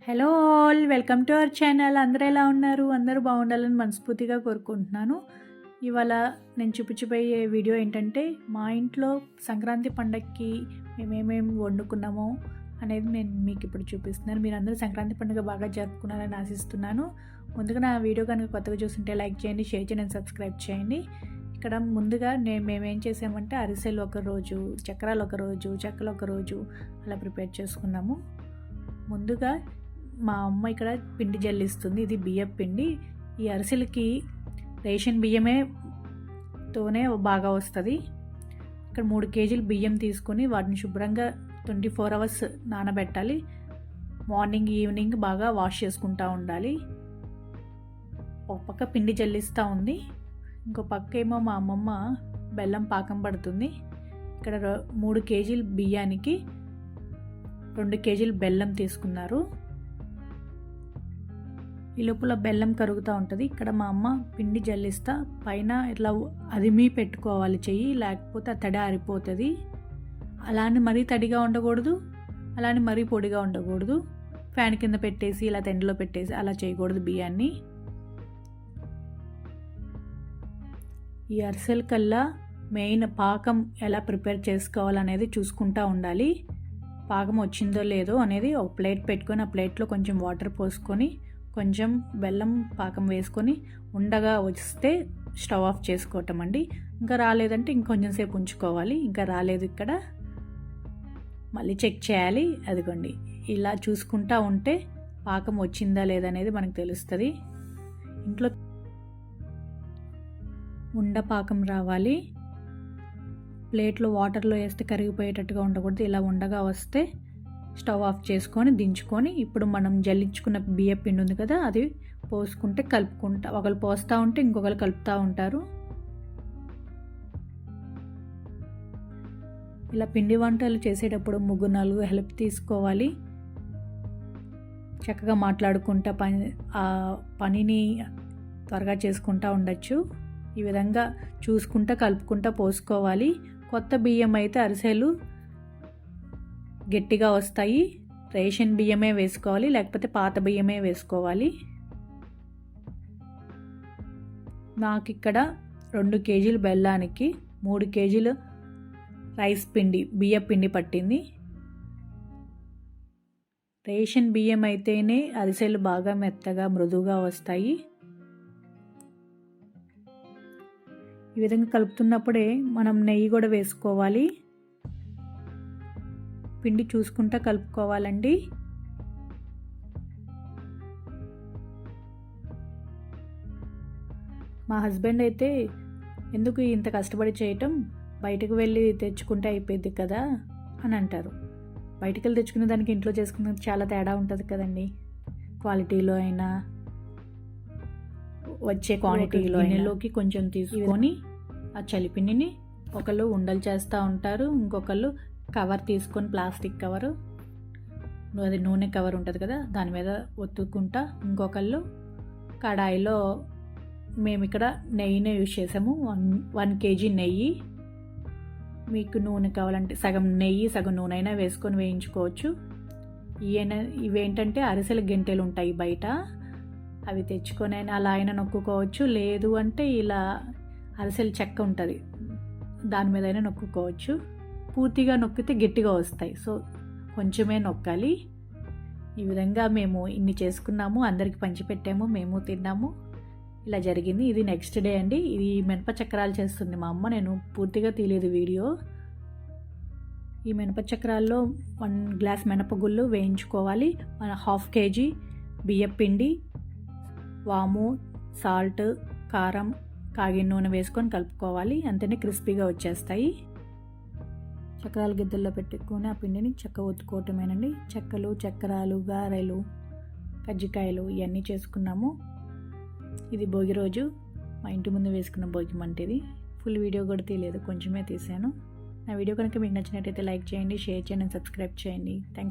Hello all, welcome to our channel. అందరూ ఎలా ఉన్నారు? అందరూ బాగుండాలని మనస్ఫూర్తిగా కోరుకుంటున్నాను. ఇవాళ నేను చూపించబోయే వీడియో ఏంటంటే, మా ఇంట్లో సంక్రాంతి పండగకి మేమేమేమి వండుకున్నామో అనేది నేను మీకు ఇప్పుడు చూపిస్తున్నాను. మీరు అందరూ సంక్రాంతి పండుగ బాగా జరుపుకున్నారని ఆశిస్తున్నాను. ముందుగా నా వీడియో కనుక కొత్తగా చూస్తుంటే లైక్ చేయండి, షేర్ చేయండి, సబ్స్క్రైబ్ చేయండి. ఇక్కడ ముందుగా మేమేం చేసామంటే అరిసెలు ఒకరోజు, చక్రాలు ఒకరోజు, చెక్కలు ఒకరోజు అలా ప్రిపేర్ చేసుకున్నాము. ముందుగా మా అమ్మ ఇక్కడ పిండి జల్లిస్తుంది. ఇది బియ్యం పిండి. ఈ అరిసెలకి రేషన్ బియ్యమేతోనే బాగా వస్తుంది. ఇక్కడ 3 కేజీలు బియ్యం తీసుకొని వాటిని శుభ్రంగా 24 hours నానబెట్టాలి. మార్నింగ్ ఈవినింగ్ బాగా వాష్ చేసుకుంటూ ఉండాలి. ఒక పక్క పిండి జల్లిస్తూ ఉంది, ఇంకో పక్క ఏమో మా అమ్మమ్మ బెల్లం పాకం పడుతుంది. ఇక్కడ 3 కేజీలు బియ్యానికి 2 కేజీలు బెల్లం తీసుకున్నారు. ఈ లోపల బెల్లం కరుగుతూ ఉంటుంది. ఇక్కడ మా అమ్మ పిండి జల్లిస్తా పైన ఇట్లా అదిమి పెట్టుకోవాలి చెయ్యి, లేకపోతే ఆ తడి ఆరిపోతుంది. అలానే మరీ తడిగా ఉండకూడదు, అలానే మరీ పొడిగా ఉండకూడదు. ఫ్యాన్ కింద పెట్టేసి ఇలా ఎండలో పెట్టేసి అలా చేయకూడదు బియ్యాన్ని. ఈ అరిసెల కల్లా మెయిన్ పాకం ఎలా ప్రిపేర్ చేసుకోవాలనేది చూసుకుంటూ ఉండాలి. పాకం వచ్చిందో లేదో అనేది ఒక ప్లేట్ పెట్టుకొని ఆ ప్లేట్లో కొంచెం వాటర్ పోసుకొని కొంచెం బెల్లం పాకం వేసుకొని ఉండగా వస్తే స్టవ్ ఆఫ్ చేసుకోవటం అండి. ఇంకా రాలేదంటే ఇంకొంచెం సేపు ఉంచుకోవాలి. ఇంకా రాలేదు, ఇక్కడ మళ్ళీ చెక్ చేయాలి. అదిగోండి, ఇలా చూసుకుంటా ఉంటే పాకం వచ్చిందా లేదనేది మనకు తెలుస్తుంది. ఇంట్లో ఉండ పాకం రావాలి. ప్లేట్లో వాటర్లో వేస్తే కరిగిపోయేటట్టుగా ఉండకూడదు. ఇలా ఉండగా వస్తే స్టవ్ ఆఫ్ చేసుకొని దించుకొని ఇప్పుడు మనం జల్లించుకున్న బియ్యం పిండి ఉంది కదా, అది పోసుకుంటే కలుపుకుంటా, ఒకరు పోస్తూ ఉంటే ఇంకొకరు కలుపుతూ ఉంటారు. ఇలా పిండి వంటలు చేసేటప్పుడు 3-4 హెల్ప్ తీసుకోవాలి. చక్కగా మాట్లాడుకుంటా పనిని త్వరగా చేసుకుంటూ ఉండొచ్చు. ఈ విధంగా చూసుకుంటా కలుపుకుంటా పోసుకోవాలి. కొత్త బియ్యం అయితే అరిసెలు గట్టిగా వస్తాయి. రేషన్ బియ్యమే వేసుకోవాలి, లేకపోతే పాత బియ్యమే వేసుకోవాలి. నాకు ఇక్కడ 2 కేజీలు బెల్లానికి 3 కేజీలు రైస్ పిండి బియ్యం పిండి పట్టింది. రేషన్ బియ్యం అయితేనే అరిసెలు బాగా మెత్తగా మృదువుగా వస్తాయి. ఈ విధంగా కలుపుతున్నప్పుడే మనం నెయ్యి కూడా వేసుకోవాలి. పిండి చూసుకుంటా కలుపుకోవాలండి. మా హస్బెండ్ అయితే ఎందుకు ఇంత కష్టపడి చేయటం, బయటకు వెళ్ళి తెచ్చుకుంటే అయిపోయింది కదా అని అంటారు. బయటకు వెళ్ళి తెచ్చుకునే దానికి ఇంట్లో చేసుకునే చాలా తేడా ఉంటుంది కదండి. క్వాలిటీలో అయినా వచ్చే క్వాంటిటీలో అయినాలోకి కొంచెం తీసుకొని ఆ చలిపిండిని ఒకళ్ళు ఉండలు చేస్తూ ఉంటారు, ఇంకొకళ్ళు కవర్ తీసుకొని ప్లాస్టిక్ కవరు, అది నూనె కవర్ ఉంటుంది కదా దాని మీద ఒత్తుకుంటా, ఇంకొకళ్ళు కడాయిలో మేము ఇక్కడ నెయ్యినే యూజ్ చేసాము. 1 కేజీ నెయ్యి. మీకు నూనె కావాలంటే సగం నెయ్యి సగం నూనె అయినా వేసుకొని వేయించుకోవచ్చు. ఇవేంటంటే అరిసెల గెంటెలు ఉంటాయి బయట, అవి తెచ్చుకొని అయినా అలా అయినా నొక్కుకోవచ్చు. లేదు అంటే ఇలా అరిసెల చెక్క ఉంటుంది దాని మీద అయినా నొక్కుకోవచ్చు. పూర్తిగా నొక్కితే గట్టిగా వస్తాయి, సో కొంచెమే నొక్కాలి. ఈ విధంగా మేము ఇన్ని చేసుకున్నాము, అందరికి పంచిపెట్టాము, మేము తిన్నాము. ఇలా జరిగింది. ఇది నెక్స్ట్ డే అండి. ఇది మినప చక్రాలు చేస్తుంది మా అమ్మ. నేను పూర్తిగా తీయలేదు వీడియో. ఈ మినప చక్రాల్లో 1 గ్లాస్ మినపగుళ్ళు వేయించుకోవాలి. 1/2 కేజీ బియ్యం పిండి, వాము, సాల్ట్, కారం, కాగిన నూనె వేసుకొని కలుపుకోవాలి. అంతనే క్రిస్పీగా వచ్చేస్తాయి. చక్రాల గిద్దల్లో పెట్టుకొని ఆ పిండిని చెక్క ఒత్తుకోవటమేనండి. చెక్కలు, చక్రాలు, గారెలు, కజ్జికాయలు ఇవన్నీ చేసుకున్నాము. ఇది భోగి రోజు మా ఇంటి ముందు వేసుకున్న భోగి మంట. ఇది ఫుల్ వీడియో కూడా తీయలేదు, కొంచెమే తీసాను. నా వీడియో కనుక మీకు నచ్చినట్టయితే లైక్ చేయండి, షేర్ చేయండి, సబ్స్క్రైబ్ చేయండి. థ్యాంక్స్.